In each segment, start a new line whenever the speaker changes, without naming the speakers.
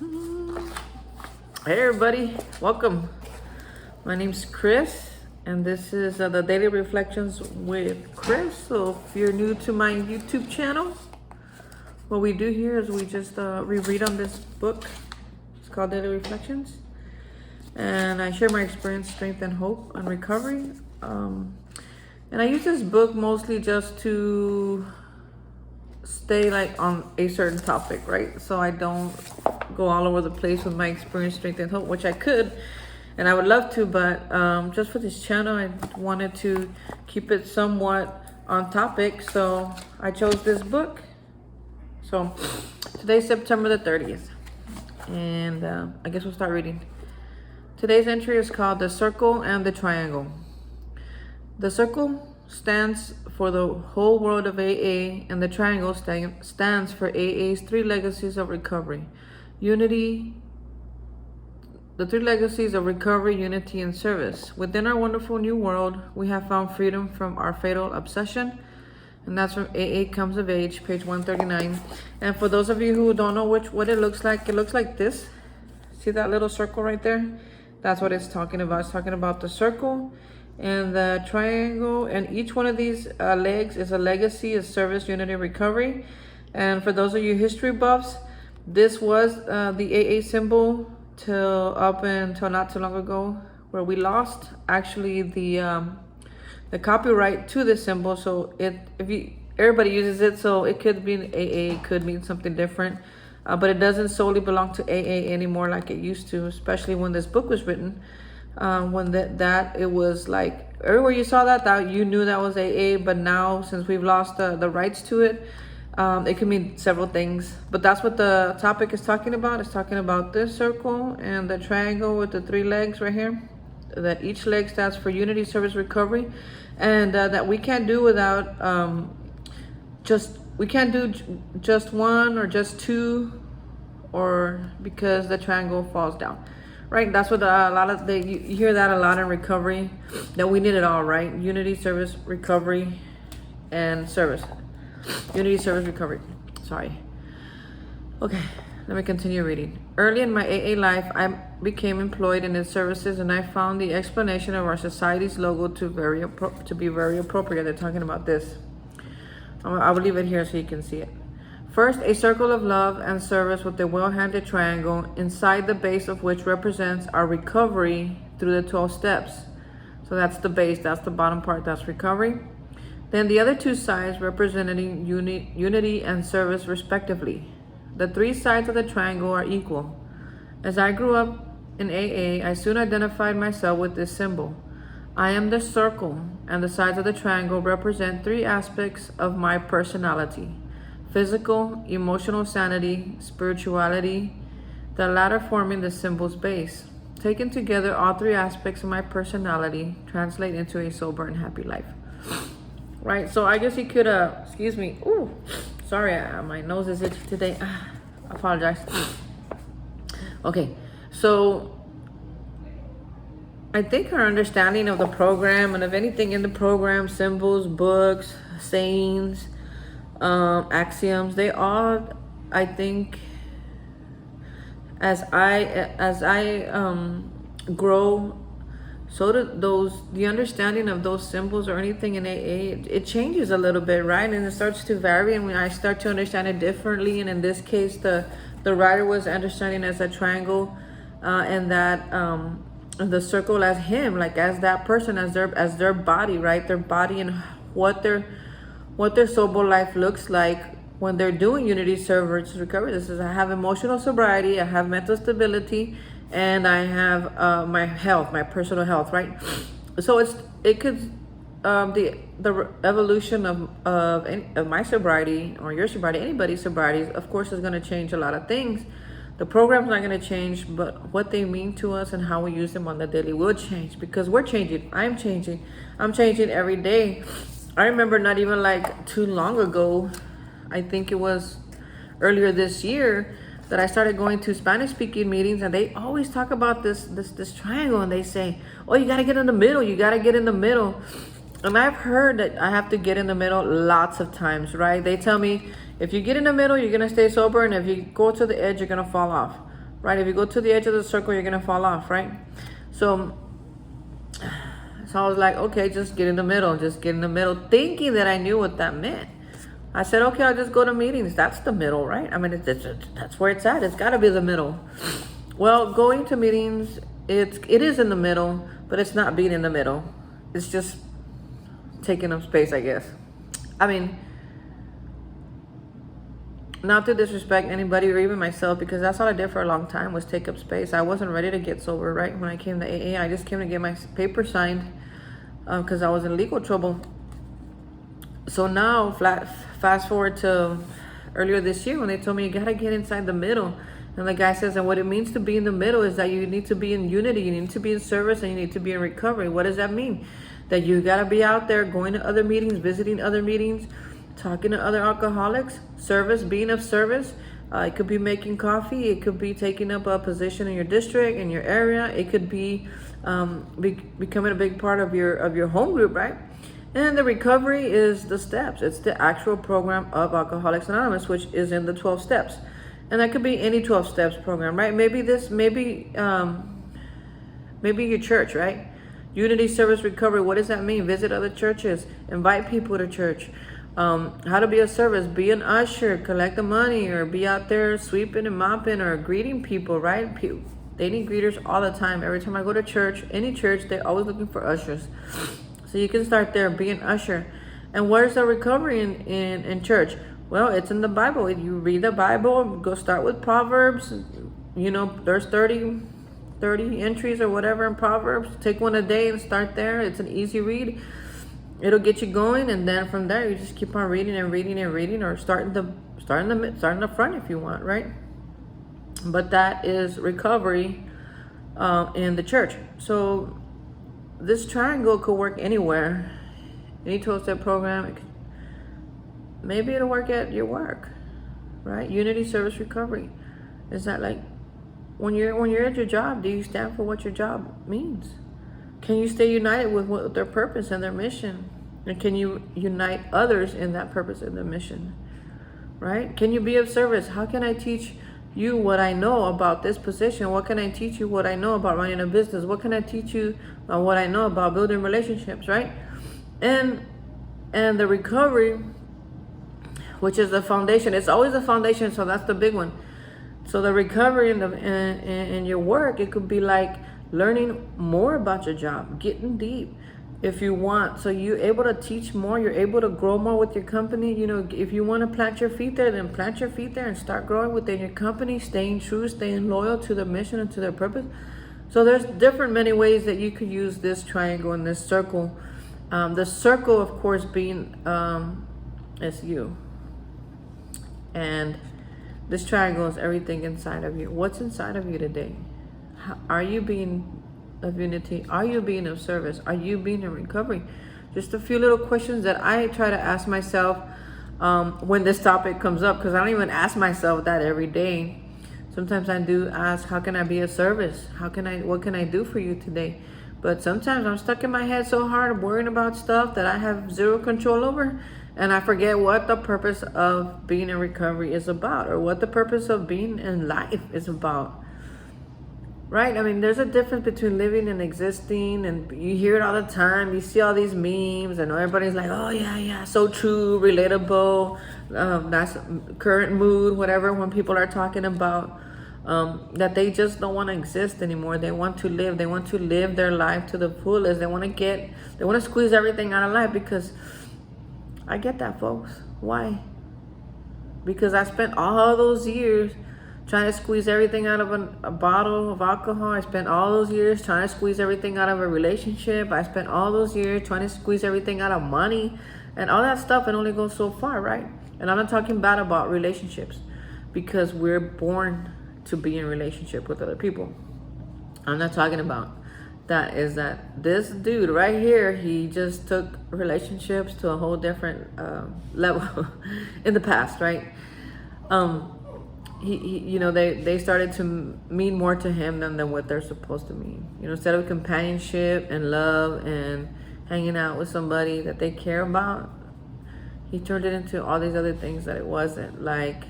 Hey everybody, welcome. My name's Chris, and this is the Daily Reflections with Chris. So if you're new to my YouTube channel, what we do here is we just reread on this book. It's called Daily Reflections, and I share my experience, strength, and hope on recovery. And I use this book mostly just to stay like on a certain topic, right? So I don't go all over the place with my experience, strength, and hope, which I could and I would love to, but just for this channel I wanted to keep it somewhat on topic, so I chose this book. So today's September the 30th, and I guess we'll start reading. Today's entry is called The Circle and the Triangle. The circle stands for the whole world of AA, and the triangle stands for AA's three legacies of recovery. Unity, the three legacies of recovery, unity, and service. Within our wonderful new world, we have found freedom from our fatal obsession, and that's from AA Comes of Age, page 139. And for those of you who don't know what it looks like this. See that little circle right there? That's what it's talking about. It's talking about the circle and the triangle, and each one of these legs is a legacy, a service, unity, recovery. And for those of you history buffs, this was the AA symbol till up until not too long ago, where we lost actually the copyright to this symbol. So everybody uses it, so it could be an AA, it could mean something different, but it doesn't solely belong to AA anymore like it used to, especially when this book was written. When it was like everywhere you saw that you knew that was AA, but now since we've lost the rights to it, it can mean several things. But that's what the topic is talking about. It's talking about this circle and the triangle with the three legs right here, that each leg stands for unity, service, recovery, and that we can't do without we can't do just one or just two, or because the triangle falls down. Right, that's what you hear that a lot in recovery, that we need it all, right? Unity, service, recovery, and service. Unity, service, recovery. Sorry. Okay, let me continue reading. Early in my AA life, I became employed in its services, and I found the explanation of our society's logo to be very appropriate. They're talking about this. I will leave it here so you can see it. First, a circle of love and service with a well-handed triangle, inside the base of which represents our recovery through the 12 steps. So that's the base, that's the bottom part, that's recovery. Then the other two sides representing unity and service respectively. The three sides of the triangle are equal. As I grew up in AA, I soon identified myself with this symbol. I am the circle, and the sides of the triangle represent three aspects of my personality: physical, emotional sanity, spirituality, the latter forming the symbol's base. Taken together, all three aspects of my personality translate into a sober and happy life. Right, so I guess you could, excuse me, ooh, sorry, my nose is itchy today. I apologize. Okay, so I think our understanding of the program and of anything in the program, symbols, books, sayings, axioms, they all, I think, as I grow, so do the understanding of those symbols or anything in AA, it changes a little bit, right? And it starts to vary, and when I start to understand it differently, and in this case the writer was understanding as a triangle, and that the circle as him, like as that person, as their body, right? Their body, and what their sober life looks like when they're doing unity, service, recovery. This is, I have emotional sobriety, I have mental stability, and I have my health, my personal health, right? So it could the evolution of my sobriety or your sobriety, anybody's sobriety, of course, is going to change a lot of things. The program's not going to change, but what they mean to us and how we use them on the daily will change, because we're changing. I'm changing every day. I remember not even like too long ago, I think it was earlier this year, that I started going to Spanish speaking meetings, and they always talk about this triangle, and they say, oh, you got to get in the middle. You got to get in the middle. And I've heard that I have to get in the middle lots of times, right? They tell me, if you get in the middle, you're going to stay sober. And if you go to the edge, you're going to fall off. right? If you go to the edge of the circle, you're gonna fall off, right? So I was like, okay, just get in the middle, just get in the middle, thinking that I knew what that meant. I said, okay, I'll just go to meetings. That's the middle, right? I mean, that's where it's at. It's got to be the middle. Well, going to meetings, it is in the middle, but it's not being in the middle. It's just taking up space, I guess. I mean, not to disrespect anybody or even myself, because that's all I did for a long time was take up space. I wasn't ready to get sober, right? When I came to AA, I just came to get my paper signed because I was in legal trouble. So now, fast forward to earlier this year when they told me you gotta get inside the middle. And the guy says, and what it means to be in the middle is that you need to be in unity, you need to be in service, and you need to be in recovery. What does that mean? That you gotta be out there going to other meetings, visiting other meetings, talking to other alcoholics, service, being of service. It could be making coffee. It could be taking up a position in your district, in your area. It could be becoming a big part of your home group, right? And the recovery is the steps. It's the actual program of Alcoholics Anonymous, which is in the 12 steps. And that could be any 12 steps program, right? Maybe your church, right? Unity, service, recovery. What does that mean? Visit other churches, invite people to church. How to be of service, be an usher, collect the money, or be out there sweeping and mopping or greeting people, right? They need greeters all the time. Every time I go to church, any church, they're always looking for ushers. So you can start there, be an usher. And where's the recovery in church? Well, it's in the Bible. You read the Bible, go start with Proverbs. You know, there's 30 entries or whatever in Proverbs. Take one a day and start there. It's an easy read. It'll get you going, and then from there you just keep on reading and reading and reading, or start in the front if you want, right? But that is recovery in the church. So this triangle could work anywhere, any 12-step program. Maybe it'll work at your work, right? Unity, service, recovery. Is that like when you're at your job? Do you stand for what your job means? Can you stay united with their purpose and their mission? And can you unite others in that purpose and their mission? Right? Can you be of service? How can I teach you what I know about this position? What can I teach you what I know about running a business? What can I teach you what I know about building relationships, right? And the recovery, which is the foundation. It's always the foundation, so that's the big one. So the recovery in your work, it could be like learning more about your job, getting deep if you want. So you're able to teach more, you're able to grow more with your company. You know, if you want to plant your feet there, then plant your feet there and start growing within your company, staying true, staying loyal to the mission and to their purpose. So there's many ways that you could use this triangle and this circle. The circle, of course, being is you. And this triangle is everything inside of you. What's inside of you today? Are you being of unity? Are you being of service? Are you being in recovery? Just a few little questions that I try to ask myself when this topic comes up, because I don't even ask myself that every day. Sometimes I do ask, how can I be of service? What can I do for you today? But sometimes I'm stuck in my head so hard, worrying about stuff that I have zero control over, and I forget what the purpose of being in recovery is about, or what the purpose of being in life is about. Right? I mean, there's a difference between living and existing, and you hear it all the time. You see all these memes, and everybody's like, oh, yeah, so true, relatable. That's current mood, whatever, when people are talking about that they just don't want to exist anymore. They want to live. They want to live their life to the fullest. They want to squeeze everything out of life, because I get that, folks. Why? Because I spent all those years trying to squeeze everything out of a bottle of alcohol. I spent all those years trying to squeeze everything out of a relationship. I spent all those years trying to squeeze everything out of money and all that stuff. It only goes so far, right? And I'm not talking bad about relationships, because we're born to be in relationship with other people. I'm not talking about that. Is that this dude right here, he just took relationships to a whole different level in the past, right? He you know, they started to mean more to him than what they're supposed to mean. You know, instead of companionship and love and hanging out with somebody that they care about, he turned it into all these other things that it wasn't, like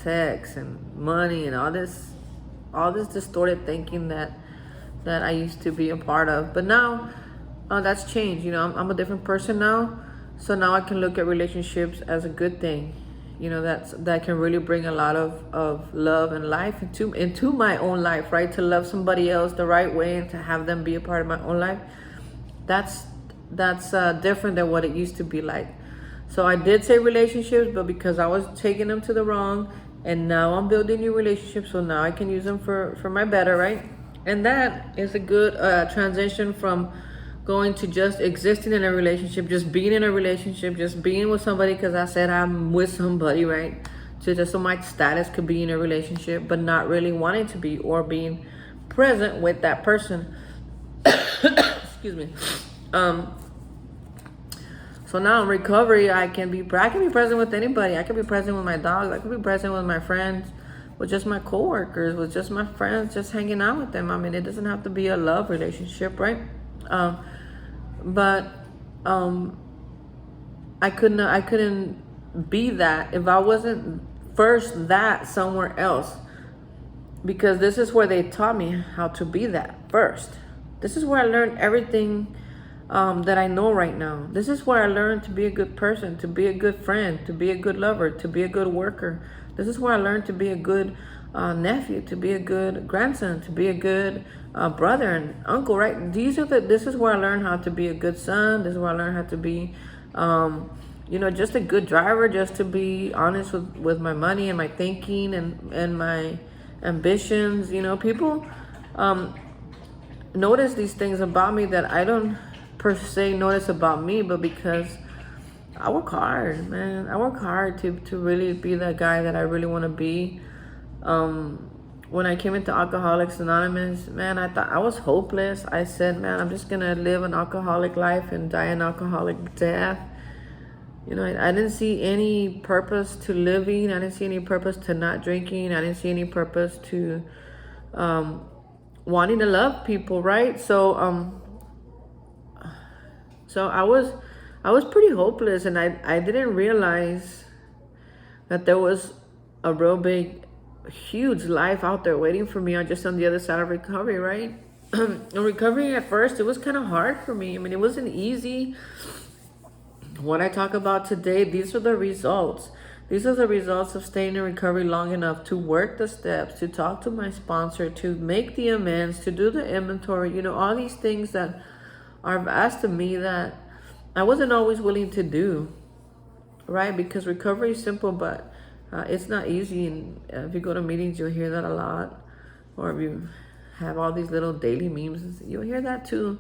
sex and money and all this distorted thinking that I used to be a part of. But now that's changed. You know, I'm a different person now. So now I can look at relationships as a good thing. You know, that can really bring a lot of love and life into my own life, right? To love somebody else the right way and to have them be a part of my own life. That's different than what it used to be like. So I did say relationships, but because I was taking them to the wrong, and now I'm building new relationships, so now I can use them for my better, right? And that is a good transition from going to just existing in a relationship, just being in a relationship, just being with somebody because I said I'm with somebody, right? So just so my status could be in a relationship, but not really wanting to be or being present with that person. Excuse me. So now in recovery, I can be present with anybody. I can be present with my dogs. I can be present with my friends, with just my coworkers, with just my friends, just hanging out with them. I mean, it doesn't have to be a love relationship, right? But I couldn't be that if I wasn't first that somewhere else, because this is where they taught me how to be that first. This is where I learned everything that I know right now. This is where I learned to be a good person, to be a good friend, to be a good lover, to be a good worker. This is where I learned to be a good nephew, to be a good grandson, to be a good brother and uncle, right? This is where I learned how to be a good son. This is where I learned how to be, just a good driver, just to be honest with my money and my thinking and my ambitions. You know, people notice these things about me that I don't per se notice about me, but because I work hard, man. I work hard to really be that guy that I really want to be. When I came into Alcoholics Anonymous, man, I thought I was hopeless. I said, man, I'm just gonna live an alcoholic life and die an alcoholic death. You know, I didn't see any purpose to living. I didn't see any purpose to not drinking. I didn't see any purpose to wanting to love people, right? So I was pretty hopeless, and I didn't realize that there was a real big, huge life out there waiting for me just on the other side of recovery, right? In recovery at first, it was kind of hard for me. I mean, it wasn't easy. What I talk about today, these are the results. These are the results of staying in recovery long enough to work the steps, to talk to my sponsor, to make the amends, to do the inventory, you know, all these things that are asked of me that I wasn't always willing to do, right? Because recovery is simple, but it's not easy. And if you go to meetings, you'll hear that a lot. Or if you have all these little daily memes, you'll hear that too.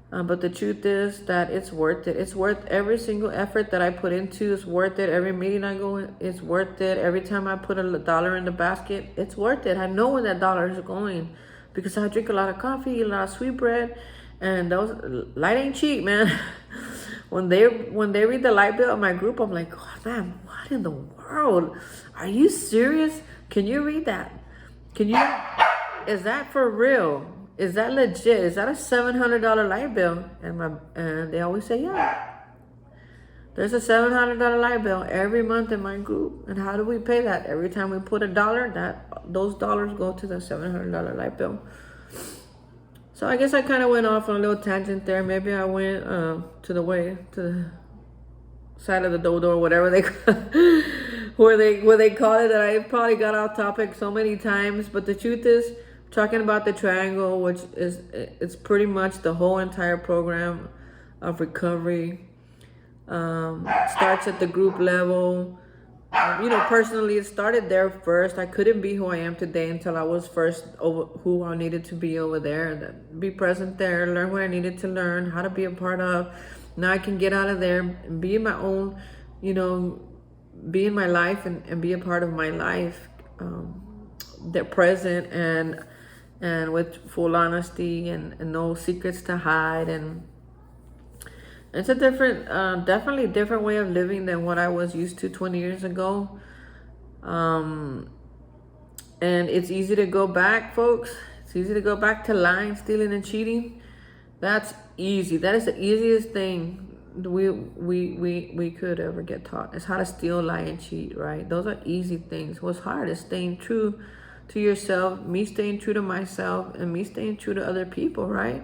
But the truth is that it's worth it. It's worth every single effort that I put into. It's worth it. Every meeting I go in, it's worth it. Every time I put $1 in the basket, it's worth it. I know where that dollar is going because I drink a lot of coffee, a lot of sweet bread, and those light ain't cheap, man. When they read the light bill of my group, I'm like, oh, man, what in the world? Are you serious? Can you read that? Is that for real? Is that legit? Is that a $700 light bill? And they always say, yeah. There's a $700 light bill every month in my group. And how do we pay that? Every time we put $1, those dollars go to the $700 light bill. So I guess I kind of went off on a little tangent there. Maybe I went to the side of the dodo or whatever they where they call it. That I probably got off topic so many times. But the truth is, talking about the triangle, which is it's pretty much the whole entire program of recovery. Starts at the group level. Personally, it started there first. I couldn't be who I am today until I was first over who I needed to be over there. And be present there, learn what I needed to learn, how to be a part of. Now I can get out of there and be in my own, be in my life and be a part of my life. They're present and with full honesty and no secrets to hide. And it's a definitely different way of living than what I was used to 20 years ago. And it's easy to go back, folks. It's easy to go back to lying, stealing, and cheating. That's easy. That is the easiest thing we could ever get taught. It's how to steal, lie, and cheat, right? Those are easy things. What's hard is staying true to yourself, me staying true to myself, and me staying true to other people, right?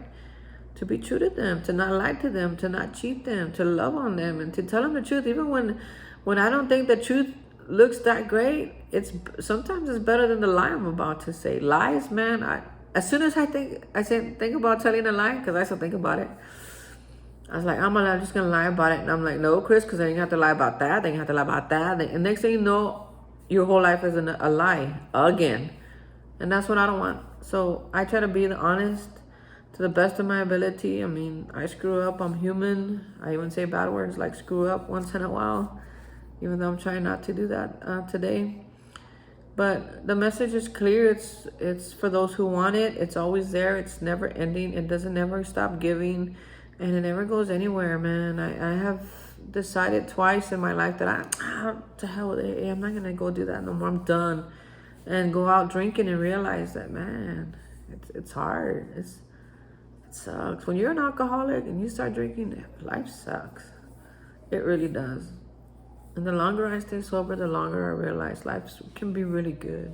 To be true to them, to not lie to them, to not cheat them, to love on them, and to tell them the truth, even when I don't think the truth looks that great. Sometimes it's better than the lie I'm about to say. Lies, man. As soon as I think about telling a lie, because I still think about it. I was like, I'm just gonna lie about it, and I'm like, no, Chris, because then you have to lie about that. Then you have to lie about that. And next thing you know, your whole life is a lie again, and that's what I don't want. So I try to be honest to the best of my ability. I mean, I screw up. I'm human. I even say bad words like screw up once in a while, even though I'm trying not to do that today. But the message is clear. It's for those who want it. It's always there. It's never ending. It doesn't never stop giving, and it never goes anywhere, man. I have decided twice in my life that to hell with it. I'm not gonna go do that no more. I'm done. And go out drinking and realize that, man, it's hard. It sucks. When you're an alcoholic and you start drinking, life sucks. It really does. And the longer I stay sober, the longer I realize life can be really good.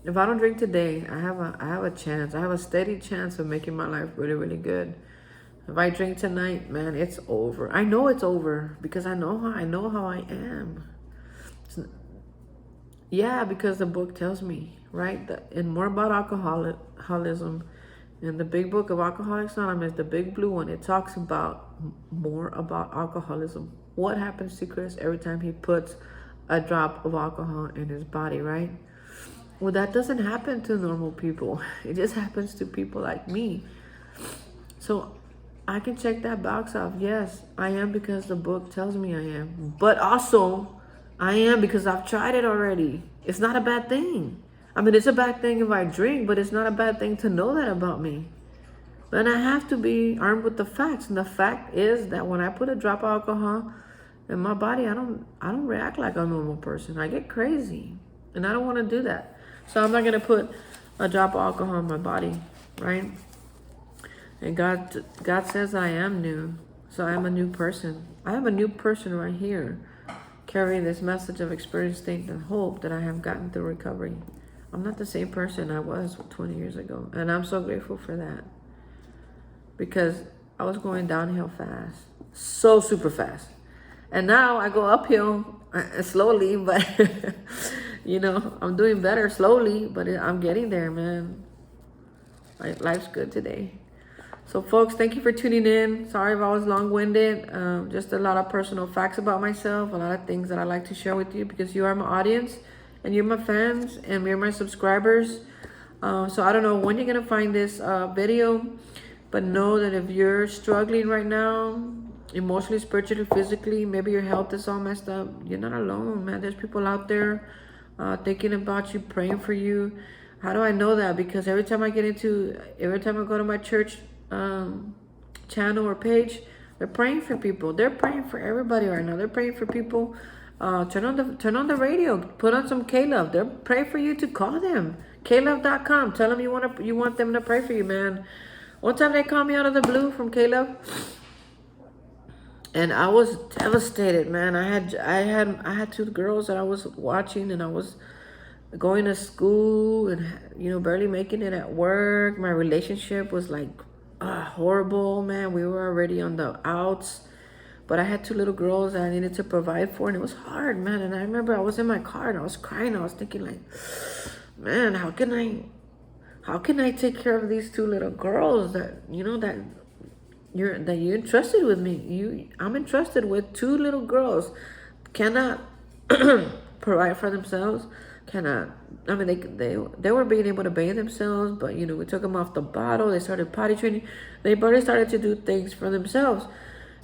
If I don't drink today, I have a chance. I have a steady chance of making my life really, really good. If I drink tonight, man, it's over. I know it's over because I know how I am. Because the book tells me, right? And more about alcoholism. In the big book of Alcoholics Anonymous, the big blue one, it talks about more about alcoholism. What happens to Chris every time he puts a drop of alcohol in his body, right? Well, that doesn't happen to normal people. It just happens to people like me. So I can check that box off. Yes, I am because the book tells me I am. But also, I am because I've tried it already. It's not a bad thing. I mean, it's a bad thing if I drink, but it's not a bad thing to know that about me. Then I have to be armed with the facts. And the fact is that when I put a drop of alcohol in my body, I don't react like a normal person. I get crazy. And I don't want to do that. So I'm not going to put a drop of alcohol in my body, right? And God says I am new. So I am a new person. I am a new person right here, carrying this message of experience, faith, and hope that I have gotten through recovery. I'm not the same person I was 20 years ago. And I'm so grateful for that. Because I was going downhill fast. So super fast. And now I go uphill slowly, but I'm doing better slowly, but I'm getting there, man. Life's good today. So folks, thank you for tuning in. Sorry if I was long-winded. Just a lot of personal facts about myself, a lot of things that I like to share with you because you are my audience and you're my fans and you're my subscribers. So I don't know when you're going to find this video, but know that if you're struggling right now, emotionally, spiritually, physically, maybe your health is all messed up, you're not alone, man. There's people out there thinking about you, praying for you. How do I know that? Because every time I go to my church channel or page, they're praying for people. They're praying for everybody right now. They're praying for people. Turn on the radio. Put on some K-Love. They're praying for you to call them. Klove.com. Tell them you want them to pray for you, man. One time they called me out of the blue from K-Love, and I was devastated, man. I had two girls that I was watching, and I was going to school and barely making it at work. My relationship was like horrible, man. We were already on the outs, but I had two little girls that I needed to provide for, and it was hard, man. And I remember I was in my car and I was crying. I was thinking like, man, how can I take care of these two little girls that you're entrusted with me? I'm entrusted with two little girls, cannot provide for themselves, they were being able to bathe themselves, but we took them off the bottle. They started potty training. They barely started to do things for themselves.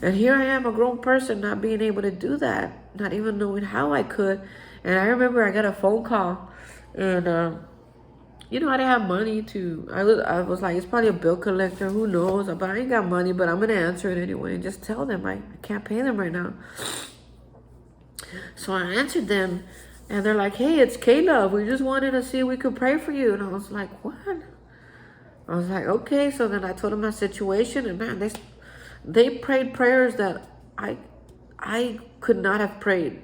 And here I am, a grown person, not being able to do that, not even knowing how I could. And I remember I got a phone call, and I didn't have money to. I was like, it's probably a bill collector, who knows? But I ain't got money, but I'm gonna answer it anyway and just tell them I can't pay them right now. So I answered them. And they're like, hey, it's K-Love. We just wanted to see if we could pray for you. And I was like, what? I was like, okay. So then I told them my situation. And man, They prayed prayers that I could not have prayed.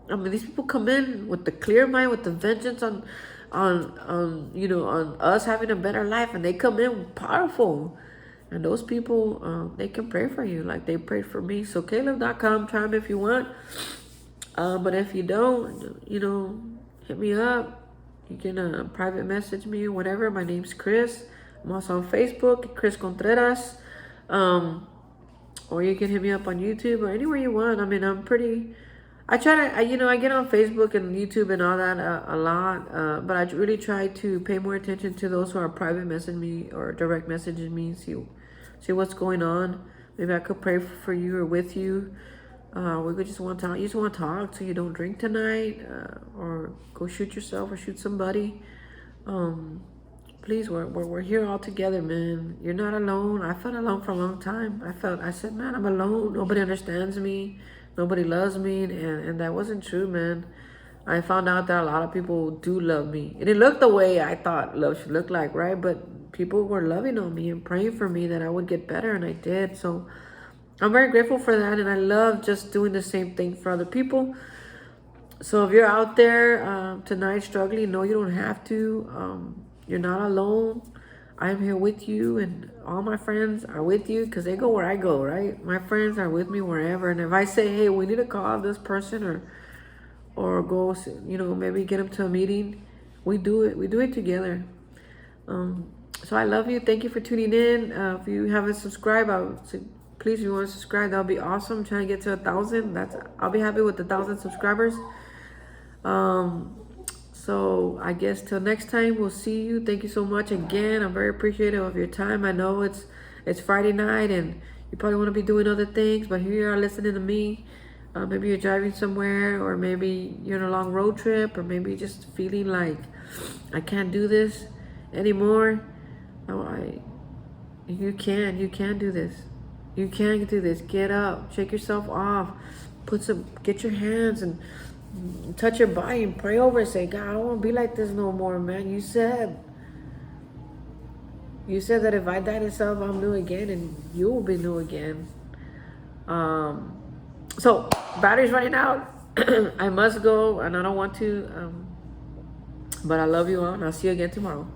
I mean, these people come in with the clear mind, with the vengeance on us having a better life, and they come in powerful. And those people, they can pray for you like they prayed for me. So Caleb.com, try them if you want. But if you don't, hit me up. You can private message me or whatever. My name's Chris. I'm also on Facebook, Chris Contreras. Or you can hit me up on YouTube or anywhere you want. I mean, I try to, I get on Facebook and YouTube and all that a lot. But I really try to pay more attention to those who are private messaging me or direct messaging me. See what's going on. Maybe I could pray for you or with you. We could just want to talk. You just want to talk so you don't drink tonight, or go shoot yourself or shoot somebody. Please, we're here all together, man. You're not alone. I felt alone for a long time. I said, man, I'm alone. Nobody understands me. Nobody loves me, and that wasn't true, man. I found out that a lot of people do love me. It didn't look the way I thought love should look like, right? But people were loving on me and praying for me that I would get better, and I did. So I'm very grateful for that, and I love just doing the same thing for other people. So if you're out there tonight struggling, no, you don't have to. You're not alone. I'm here with you, and all my friends are with you because they go where I go, right? My friends are with me wherever. And if I say, hey, we need to call this person or go, maybe get them to a meeting, we do it. We do it together. So I love you. Thank you for tuning in. If you haven't subscribed, please, if you want to subscribe, that'll be awesome. I'm trying to get to 1,000. I'll be happy with 1,000 subscribers. So I guess till next time, we'll see you. Thank you so much again. I'm very appreciative of your time. I know it's Friday night and you probably want to be doing other things, but here you are listening to me. Maybe you're driving somewhere, or maybe you're on a long road trip, or maybe just feeling like I can't do this anymore. You can do this. You can do this. Get up, shake yourself off, get your hands and touch your body and pray over it. Say, God, I don't want to be like this no more, man. You said that if I die to self, I'm new again, and you will be new again. So battery's running out. I must go, and I don't want to. But I love you all, and I'll see you again tomorrow.